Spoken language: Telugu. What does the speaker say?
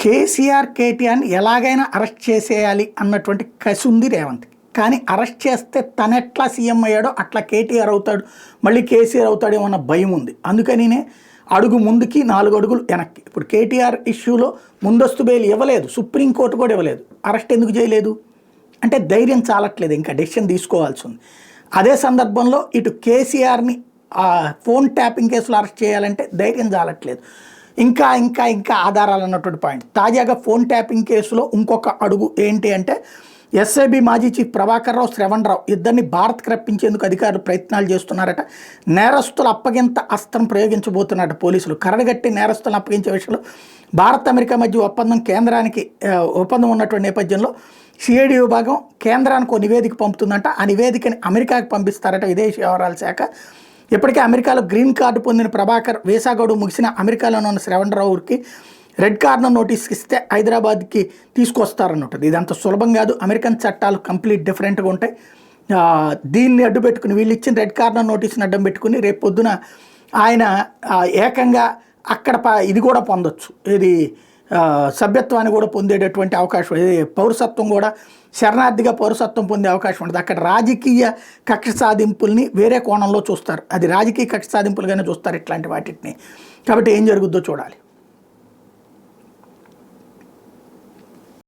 కేసీఆర్, కేటీఆర్ని ఎలాగైనా అరెస్ట్ చేసేయాలి అన్నటువంటి కసి ఉంది రేవంత్కి. కానీ అరెస్ట్ చేస్తే తనెట్లా సీఎం అయ్యాడో అట్లా కేటీఆర్ అవుతాడు, మళ్ళీ కేసీఆర్ అవుతాడేమో అన్న భయం ఉంది. అందుకనినే అడుగు ముందుకి 4 అడుగులు వెనక్కి. ఇప్పుడు కేటీఆర్ ఇష్యూలో ముందస్తు బెయిల్ ఇవ్వలేదు, సుప్రీంకోర్టు కూడా ఇవ్వలేదు. అరెస్ట్ ఎందుకు చేయలేదు అంటే ధైర్యం చాలట్లేదు, ఇంకా డెసిషన్ తీసుకోవాల్సి ఉంది. అదే సందర్భంలో ఇటు కేసీఆర్ని ఫోన్ ట్యాపింగ్ కేసులో అరెస్ట్ చేయాలంటే ధైర్యం చాలట్లేదు. ఇంకా ఇంకా ఇంకా ఆధారాలు అన్నటువంటి పాయింట్. తాజాగా ఫోన్ ట్యాపింగ్ కేసులో ఇంకొక అడుగు ఏంటి అంటే ఎస్ఐబి మాజీ చీఫ్ ప్రభాకర్ రావు, శ్రవణ్ రావు ఇద్దరిని భారత్కి రప్పించేందుకు అధికారులు ప్రయత్నాలు చేస్తున్నారట. నేరస్తుల అప్పగింత అస్త్రం ప్రయోగించబోతున్నారట పోలీసులు. కరడుగట్టి నేరస్తులను అప్పగించే విషయంలో భారత్ అమెరికా మధ్య ఒప్పందం ఉన్నటువంటి నేపథ్యంలో సిఐడి విభాగం కేంద్రానికి ఒక నివేదిక పంపుతుందంట. ఆ నివేదికని అమెరికాకి పంపిస్తారట విదేశీ వ్యవహారాల శాఖ. ఇప్పటికే అమెరికాలో గ్రీన్ కార్డు పొందిన ప్రభాకర్ వీసా గడువు ముగిసిన అమెరికాలోనే ఉన్న శ్రవణ్ రావుకి రెడ్ కార్నర్ నోటీస్ ఇస్తే హైదరాబాద్కి తీసుకొస్తారన్నట్టు. ఇది అంత సులభం కాదు. అమెరికన్ చట్టాలు కంప్లీట్ డిఫరెంట్గా ఉంటాయి. దీన్ని అడ్డు పెట్టుకుని, వీళ్ళు ఇచ్చిన రెడ్ కార్నర్ నోటీస్ని అడ్డం పెట్టుకుని రేపు పొద్దున ఆయన ఏకంగా అక్కడ ఇది కూడా పొందొచ్చు, ఇది సభ్యత్వాన్ని కూడా పొందేటటువంటి అవకాశం, ఇది పౌరసత్వం కూడా, శరణార్థిగా పౌరసత్వం పొందే అవకాశం ఉంటుంది. అక్కడ రాజకీయ కక్ష సాధింపుల్ని వేరే కోణంలో చూస్తారు, అది రాజకీయ కక్ష సాధింపులుగానే చూస్తారు ఇట్లాంటి వాటిని. కాబట్టి ఏం జరుగుద్దో చూడాలి.